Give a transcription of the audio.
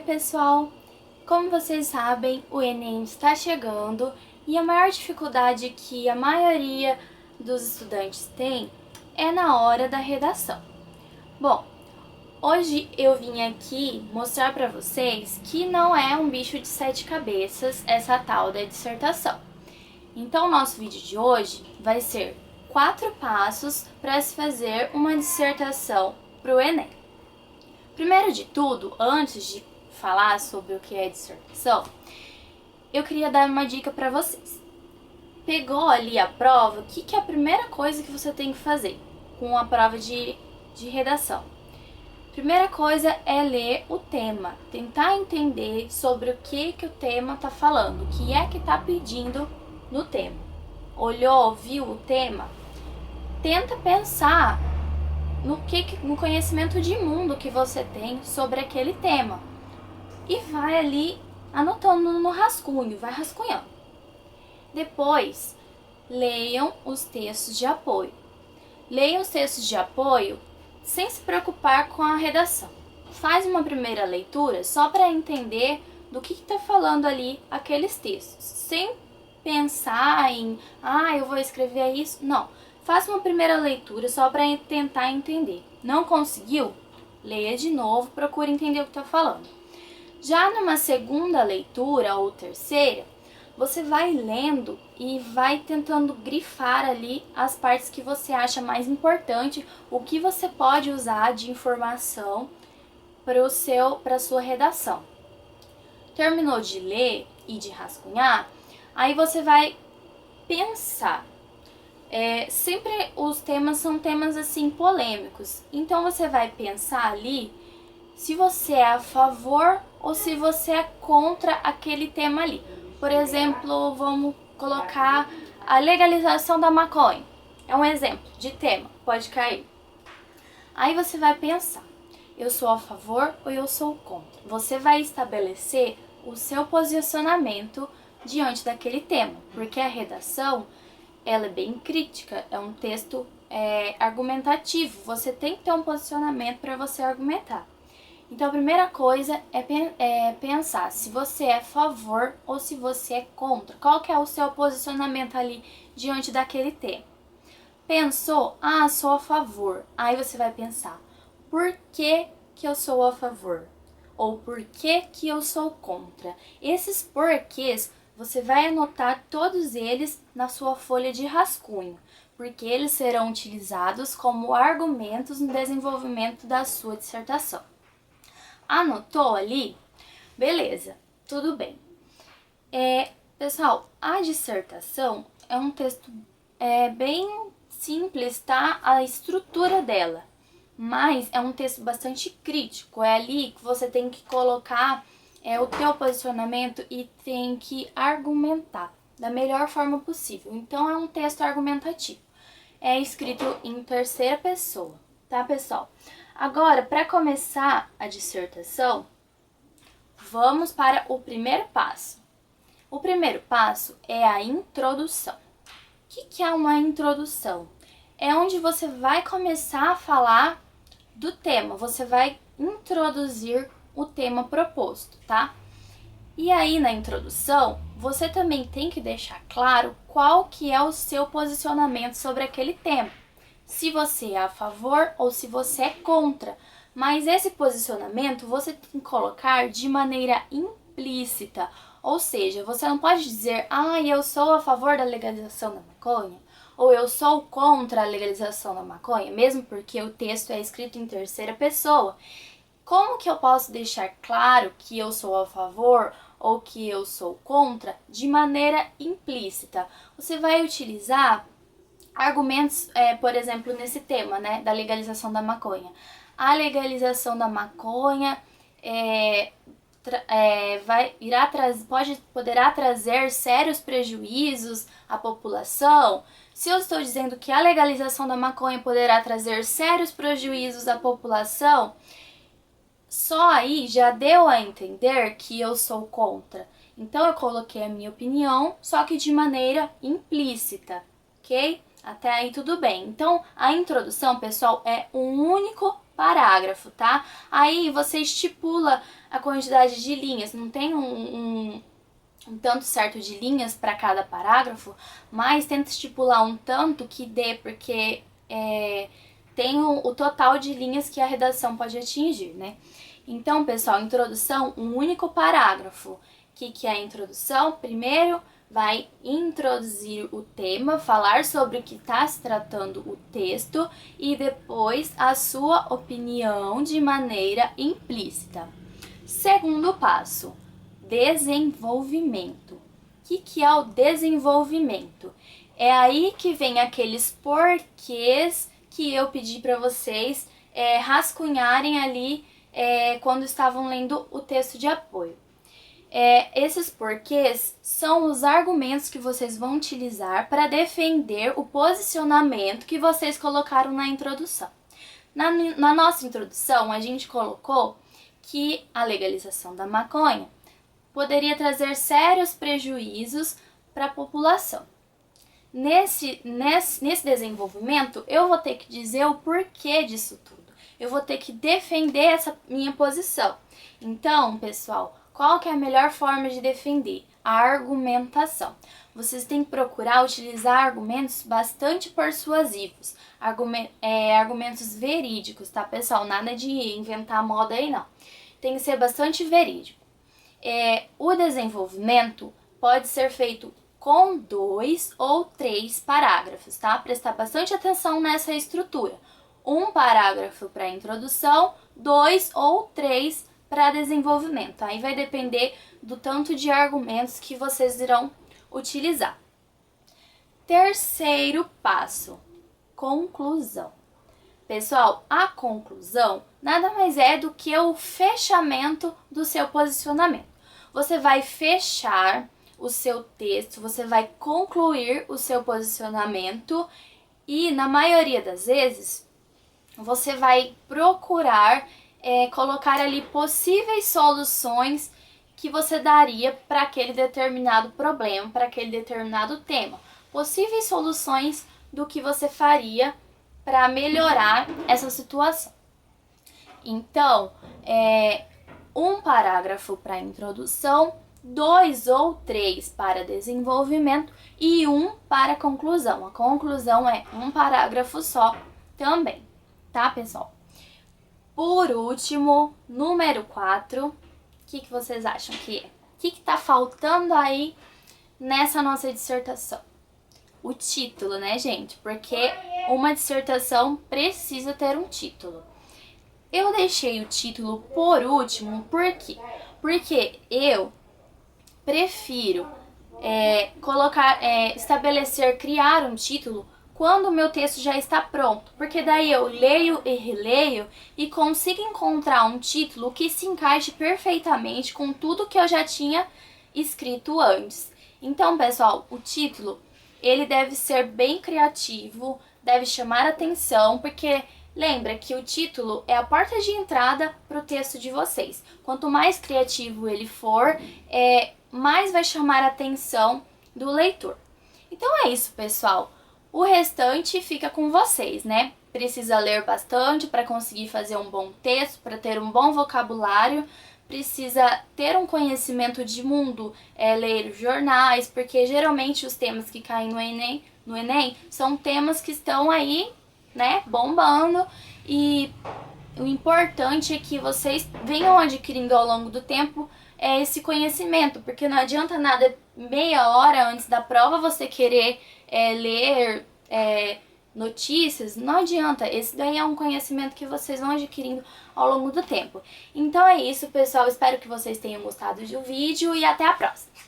pessoal! Como vocês sabem, o Enem está chegando e a maior dificuldade que a maioria dos estudantes tem é na hora da redação. Bom, hoje eu vim aqui mostrar para vocês que não é um bicho de sete cabeças essa tal da dissertação. Então, o nosso vídeo de hoje vai ser 4 passos para se fazer uma dissertação para o Enem. Primeiro de tudo, antes de falar sobre o que é dissertação, eu queria dar uma dica para vocês. Pegou ali a prova, o que é a primeira coisa que você tem que fazer com a prova de redação? Primeira coisa é ler o tema, tentar entender sobre o que o tema está falando, o que é que está pedindo no tema. Olhou, viu o tema? Tenta pensar no conhecimento de mundo que você tem sobre aquele tema. E vai ali anotando no rascunho, vai rascunhando. Depois, leiam os textos de apoio. Leiam os textos de apoio sem se preocupar com a redação. Faz uma primeira leitura só para entender do que está falando ali aqueles textos, sem pensar em, eu vou escrever isso. Não, faça uma primeira leitura só para tentar entender. Não conseguiu? Leia de novo, procure entender o que está falando. Já numa segunda leitura ou terceira, você vai lendo e vai tentando grifar ali as partes que você acha mais importante, o que você pode usar de informação para a sua redação. Terminou de ler e de rascunhar, aí você vai pensar. Sempre os temas são temas assim polêmicos, então você vai pensar ali se você é a favor ou se você é contra aquele tema ali. Por exemplo, vamos colocar a legalização da maconha. É um exemplo de tema, pode cair. Aí você vai pensar, eu sou a favor ou eu sou contra? Você vai estabelecer o seu posicionamento diante daquele tema, porque a redação ela é bem crítica, é um texto argumentativo, você tem que ter um posicionamento para você argumentar. Então, a primeira coisa é pensar se você é a favor ou se você é contra. Qual que é o seu posicionamento ali diante daquele tema? Pensou? Sou a favor. Aí você vai pensar, por que eu sou a favor? Ou por que eu sou contra? Esses porquês, você vai anotar todos eles na sua folha de rascunho, porque eles serão utilizados como argumentos no desenvolvimento da sua dissertação. Anotou ali? Beleza, tudo bem. Pessoal, a dissertação é um texto bem simples, tá? A estrutura dela, mas é um texto bastante crítico. É ali que você tem que colocar o teu posicionamento e tem que argumentar da melhor forma possível. Então, é um texto argumentativo. É escrito em terceira pessoa, tá, pessoal? Agora, para começar a dissertação, vamos para o primeiro passo. O primeiro passo é a introdução. O que é uma introdução? É onde você vai começar a falar do tema, você vai introduzir o tema proposto, tá? E aí, na introdução, você também tem que deixar claro qual que é o seu posicionamento sobre aquele tema. Se você é a favor ou se você é contra. Mas esse posicionamento você tem que colocar de maneira implícita. Ou seja, você não pode dizer, eu sou a favor da legalização da maconha, ou eu sou contra a legalização da maconha, mesmo porque o texto é escrito em terceira pessoa. Como que eu posso deixar claro que eu sou a favor ou que eu sou contra de maneira implícita? Você vai utilizar argumentos, por exemplo, nesse tema, né, da legalização da maconha. A legalização da maconha poderá trazer sérios prejuízos à população. Se eu estou dizendo que a legalização da maconha poderá trazer sérios prejuízos à população, só aí já deu a entender que eu sou contra. Então eu coloquei a minha opinião, só que de maneira implícita, ok? Até aí tudo bem. Então a introdução, pessoal, é um único parágrafo, tá? Aí você estipula a quantidade de linhas, não tem um tanto certo de linhas para cada parágrafo, mas tenta estipular um tanto que dê, porque tem o total de linhas que a redação pode atingir, né? Então, pessoal, introdução, um único parágrafo. O que é a introdução? Primeiro, vai introduzir o tema, falar sobre o que está se tratando o texto e depois a sua opinião de maneira implícita. Segundo passo, desenvolvimento. O que é o desenvolvimento? É aí que vem aqueles porquês que eu pedi para vocês rascunharem ali quando estavam lendo o texto de apoio. Esses porquês são os argumentos que vocês vão utilizar para defender o posicionamento que vocês colocaram na introdução. Na nossa introdução, a gente colocou que a legalização da maconha poderia trazer sérios prejuízos para a população. Nesse desenvolvimento, eu vou ter que dizer o porquê disso tudo. Eu vou ter que defender essa minha posição. Então, pessoal, qual que é a melhor forma de defender? A argumentação. Vocês têm que procurar utilizar argumentos bastante persuasivos, argumentos verídicos, tá, pessoal? Nada de inventar moda aí, não. Tem que ser bastante verídico. O desenvolvimento pode ser feito com 2 ou 3 parágrafos, tá? Prestar bastante atenção nessa estrutura. 1 parágrafo para introdução, 2 ou 3 para desenvolvimento. Aí vai depender do tanto de argumentos que vocês irão utilizar. Terceiro passo, conclusão. Pessoal, a conclusão nada mais é do que o fechamento do seu posicionamento. Você vai fechar o seu texto, você vai concluir o seu posicionamento e, na maioria das vezes, você vai procurar colocar ali possíveis soluções que você daria para aquele determinado problema, para aquele determinado tema. Possíveis soluções do que você faria para melhorar essa situação. Então, 1 parágrafo para introdução, 2 ou 3 para desenvolvimento e 1 para conclusão. A conclusão é 1 parágrafo só também, tá, pessoal? Por último, número 4, o que vocês acham que é? O que está faltando aí nessa nossa dissertação? O título, né, gente? Porque uma dissertação precisa ter um título. Eu deixei o título por último, por quê? Porque eu prefiro criar um título quando o meu texto já está pronto, porque daí eu leio e releio e consigo encontrar um título que se encaixe perfeitamente com tudo que eu já tinha escrito antes. Então, pessoal, o título, ele deve ser bem criativo, deve chamar atenção, porque lembra que o título é a porta de entrada para o texto de vocês. Quanto mais criativo ele for, mais vai chamar a atenção do leitor. Então é isso, pessoal. O restante fica com vocês, né? Precisa ler bastante para conseguir fazer um bom texto, para ter um bom vocabulário. Precisa ter um conhecimento de mundo, ler jornais, porque geralmente os temas que caem no Enem são temas que estão aí, né, bombando. E o importante é que vocês venham adquirindo ao longo do tempo esse conhecimento, porque não adianta nada meia hora antes da prova você querer ler notícias, não adianta. Esse daí é um conhecimento que vocês vão adquirindo ao longo do tempo. Então é isso, pessoal. Espero que vocês tenham gostado do vídeo e até a próxima!